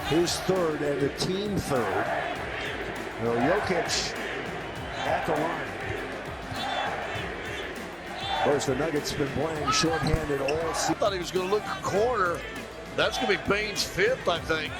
his third and the team third. Jokic at the line. Of course, the Nuggets been playing shorthanded all season. I thought he was going to look a corner. That's going to be Bane's fifth, I think.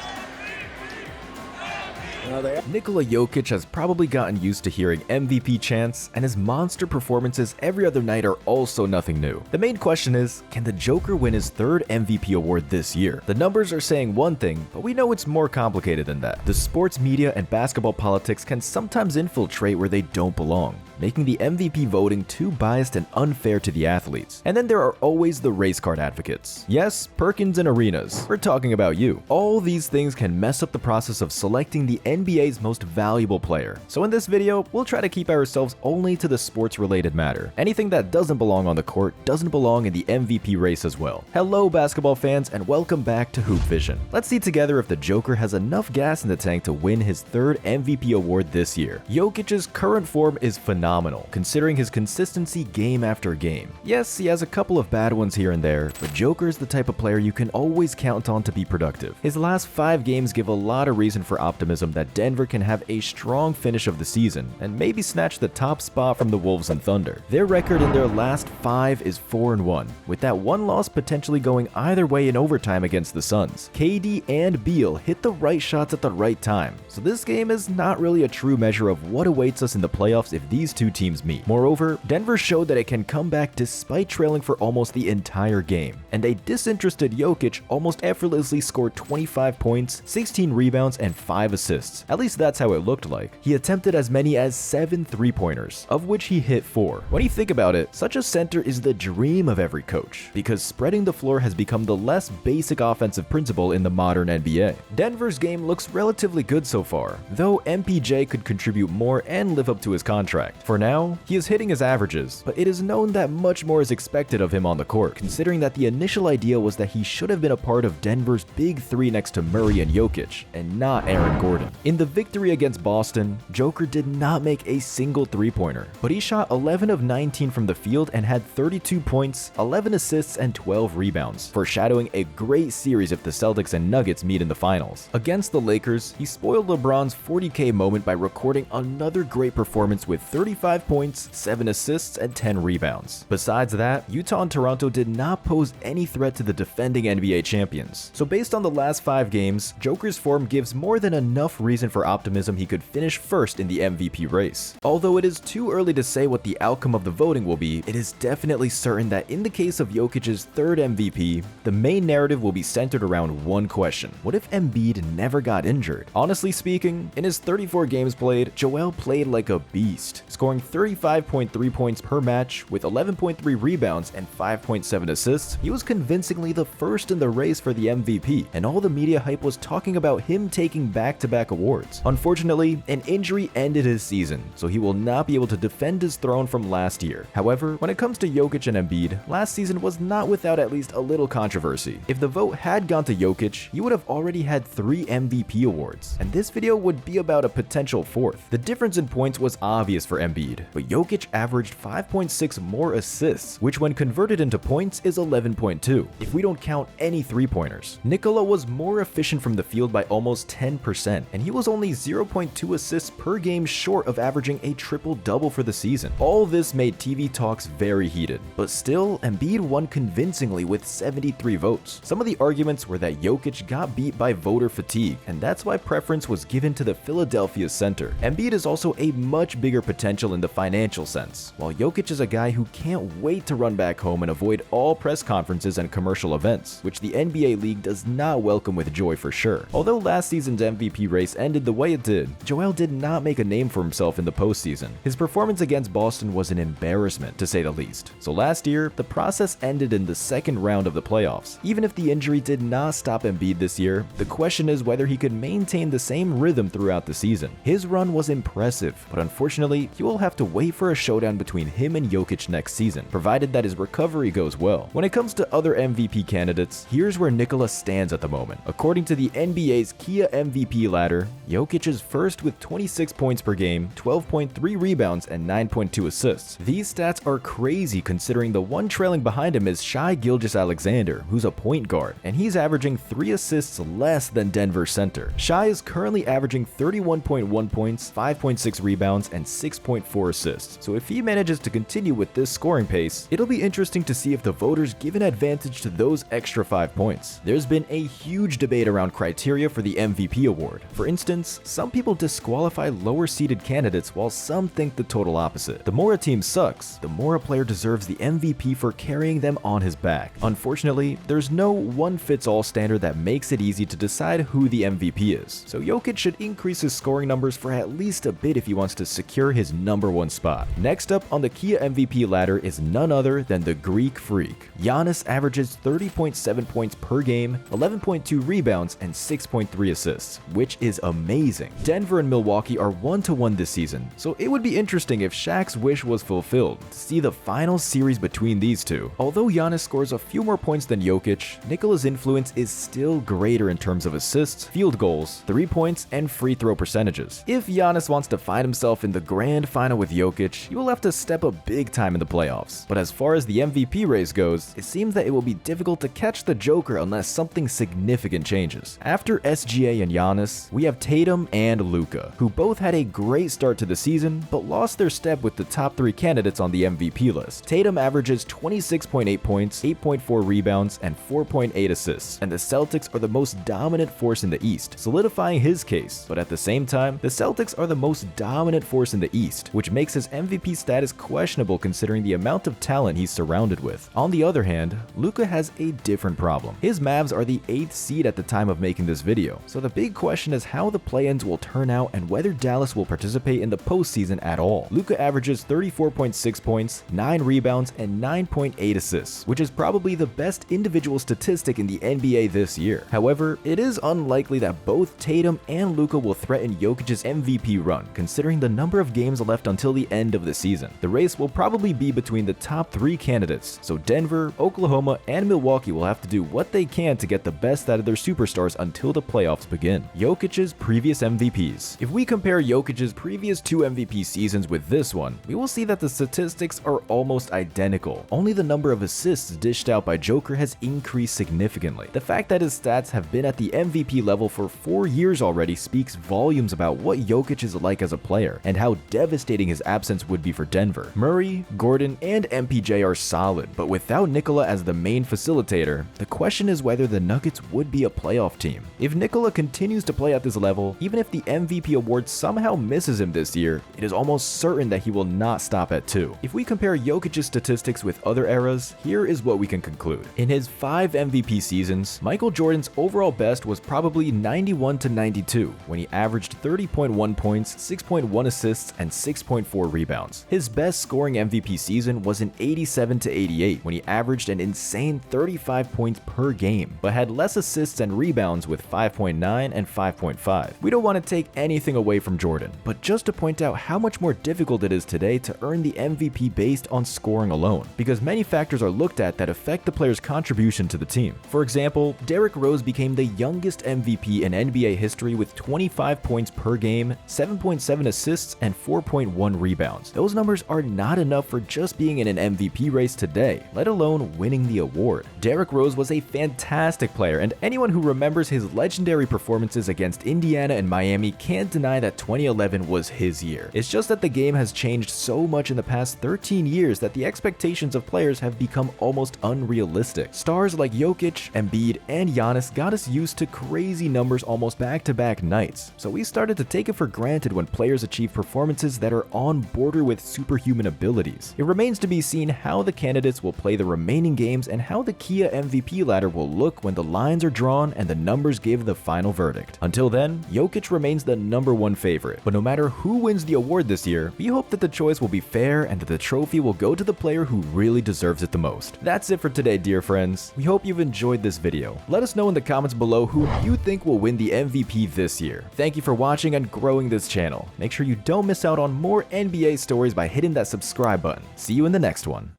Nikola Jokic has probably gotten used to hearing MVP chants, and his monster performances every other night are also nothing new. The main question is, can the Joker win his third MVP award this year? The numbers are saying one thing, but we know it's more complicated than that. The sports media and basketball politics can sometimes infiltrate where they don't belong, making the MVP voting too biased and unfair to the athletes. And then there are always the race card advocates. Yes, Perkins and Arenas, we're talking about you. All these things can mess up the process of selecting the NBA's most valuable player. So in this video, we'll try to keep ourselves only to the sports-related matter. Anything that doesn't belong on the court doesn't belong in the MVP race as well. Hello basketball fans, and welcome back to Hoop Vision. Let's see together if the Joker has enough gas in the tank to win his third MVP award this year. Jokic's current form is phenomenal, considering his consistency game after game. Yes, he has a couple of bad ones here and there, but Joker is the type of player you can always count on to be productive. His last 5 games give a lot of reason for optimism that Denver can have a strong finish of the season and maybe snatch the top spot from the Wolves and Thunder. Their record in their last 5 is 4-1, with that one loss potentially going either way in overtime against the Suns. KD and Beal hit the right shots at the right time, so this game is not really a true measure of what awaits us in the playoffs if these two teams meet. Moreover, Denver showed that it can come back despite trailing for almost the entire game, and a disinterested Jokic almost effortlessly scored 25 points, 16 rebounds, and 5 assists. At least that's how it looked like. He attempted as many as 7 3-pointers, of which he hit 4. When you think about it, such a center is the dream of every coach, because spreading the floor has become the less basic offensive principle in the modern NBA. Denver's game looks relatively good so far, though MPJ could contribute more and live up to his contract. For now, he is hitting his averages, but it is known that much more is expected of him on the court, considering that the initial idea was that he should have been a part of Denver's big three next to Murray and Jokic, and not Aaron Gordon. In the victory against Boston, Joker did not make a single 3-pointer, but he shot 11 of 19 from the field and had 32 points, 11 assists, and 12 rebounds, foreshadowing a great series if the Celtics and Nuggets meet in the finals. Against the Lakers, he spoiled LeBron's 40K moment by recording another great performance with 35 points, 7 assists, and 10 rebounds. Besides that, Utah and Toronto did not pose any threat to the defending NBA champions. So based on the last 5 games, Joker's form gives more than enough reason for optimism he could finish first in the MVP race. Although it is too early to say what the outcome of the voting will be, it is definitely certain that in the case of Jokic's third MVP, the main narrative will be centered around one question: what if Embiid never got injured? Honestly speaking, in his 34 games played, Joel played like a beast, scoring 35.3 points per match with 11.3 rebounds and 5.7 assists. He was convincingly the first in the race for the MVP, and all the media hype was talking about him taking back-to-back awards. Unfortunately, an injury ended his season, so he will not be able to defend his throne from last year. However, when it comes to Jokic and Embiid, last season was not without at least a little controversy. If the vote had gone to Jokic, he would have already had 3 MVP awards, and this video would be about a potential 4th. The difference in points was obvious for Embiid, but Jokic averaged 5.6 more assists, which when converted into points is 11.2, if we don't count any 3-pointers. Nikola was more efficient from the field by almost 10%, and he was only 0.2 assists per game short of averaging a triple-double for the season. All this made TV talks very heated, but still, Embiid won convincingly with 73 votes. Some of the arguments were that Jokic got beat by voter fatigue, and that's why preference was given to the Philadelphia center. Embiid is also a much bigger potential in the financial sense, while Jokic is a guy who can't wait to run back home and avoid all press conferences and commercial events, which the NBA league does not welcome with joy for sure. Although last season's MVP race ended the way it did, Joel did not make a name for himself in the postseason. His performance against Boston was an embarrassment, to say the least. So last year, the process ended in the second round of the playoffs. Even if the injury did not stop Embiid this year, the question is whether he could maintain the same rhythm throughout the season. His run was impressive, but unfortunately, he will we'll have to wait for a showdown between him and Jokic next season, provided that his recovery goes well. When it comes to other MVP candidates, here's where Nikola stands at the moment. According to the NBA's Kia MVP ladder, Jokic is first with 26 points per game, 12.3 rebounds, and 9.2 assists. These stats are crazy considering the one trailing behind him is Shai Gilgeous-Alexander, who's a point guard, and he's averaging 3 assists less than Denver's center. Shai is currently averaging 31.1 points, 5.6 rebounds, and 6.4 assists. So if he manages to continue with this scoring pace, it'll be interesting to see if the voters give an advantage to those extra 5 points. There's been a huge debate around criteria for the MVP award. For instance, some people disqualify lower-seeded candidates while some think the total opposite. The more a team sucks, the more a player deserves the MVP for carrying them on his back. Unfortunately, there's no one-fits-all standard that makes it easy to decide who the MVP is, so Jokic should increase his scoring numbers for at least a bit if he wants to secure his #1 spot. Next up on the Kia MVP ladder is none other than the Greek Freak. Giannis averages 30.7 points per game, 11.2 rebounds, and 6.3 assists, which is amazing. Denver and Milwaukee are 1-1 this season, so it would be interesting if Shaq's wish was fulfilled to see the final series between these two. Although Giannis scores a few more points than Jokic, Nikola's influence is still greater in terms of assists, field goals, 3 points, and free throw percentages. If Giannis wants to find himself in the grand final with Jokic, he will have to step up big time in the playoffs. But as far as the MVP race goes, it seems that it will be difficult to catch the Joker unless something significant changes. After SGA and Giannis, we have Tatum and Luka, who both had a great start to the season, but lost their step with the top 3 candidates on the MVP list. Tatum averages 26.8 points, 8.4 rebounds, and 4.8 assists, and the Celtics are the most dominant force in the East, solidifying his case. But at the same time, the Celtics are the most dominant force in the East, which makes his MVP status questionable considering the amount of talent he's surrounded with. On the other hand, Luka has a different problem. His Mavs are the 8th seed at the time of making this video, so the big question is how the play-ins will turn out and whether Dallas will participate in the postseason at all. Luka averages 34.6 points, 9 rebounds, and 9.8 assists, which is probably the best individual statistic in the NBA this year. However, it is unlikely that both Tatum and Luka will threaten Jokic's MVP run, considering the number of games left until the end of the season. The race will probably be between the top 3 candidates, so Denver, Oklahoma, and Milwaukee will have to do what they can to get the best out of their superstars until the playoffs begin. Jokic's previous MVPs. If we compare Jokic's previous 2 MVP seasons with this one, we will see that the statistics are almost identical. Only the number of assists dished out by Joker has increased significantly. The fact that his stats have been at the MVP level for 4 years already speaks volumes about what Jokic is like as a player, and how devastating his absence would be for Denver. Murray, Gordon, and MPJ are solid, but without Nikola as the main facilitator, the question is whether the Nuggets would be a playoff team. If Nikola continues to play at this level, even if the MVP award somehow misses him this year, it is almost certain that he will not stop at 2. If we compare Jokic's statistics with other eras, here is what we can conclude. In his 5 MVP seasons, Michael Jordan's overall best was probably 91-92, when he averaged 30.1 points, 6.1 assists, and 6.4 rebounds. His best scoring MVP season was in 87-88, when he averaged an insane 35 points per game, but had less assists and rebounds with 5.9 and 5.5. We don't want to take anything away from Jordan, but just to point out how much more difficult it is today to earn the MVP based on scoring alone, because many factors are looked at that affect the player's contribution to the team. For example, Derrick Rose became the youngest MVP in NBA history with 25 points per game, 7.7 assists, and 4.1 rebounds. Those numbers are not enough for just being in an MVP race today, let alone winning the award. Derrick Rose was a fantastic player, and anyone who remembers his legendary performances against Indiana and Miami can't deny that 2011 was his year. It's just that the game has changed so much in the past 13 years that the expectations of players have become almost unrealistic. Stars like Jokic, Embiid, and Giannis got us used to crazy numbers almost back-to-back nights, so we started to take it for granted when players achieve performances that are on border with superhuman abilities. It remains to be seen how the candidates will play the remaining games and how the Kia MVP ladder will look when the lines are drawn and the numbers give the final verdict. Until then, Jokic remains the #1 favorite, but no matter who wins the award this year, we hope that the choice will be fair and that the trophy will go to the player who really deserves it the most. That's it for today, dear friends. We hope you've enjoyed this video. Let us know in the comments below who you think will win the MVP this year. Thank you for watching and growing this channel. Make sure you don't miss out on more NBA stories by hitting that subscribe button. See you in the next one.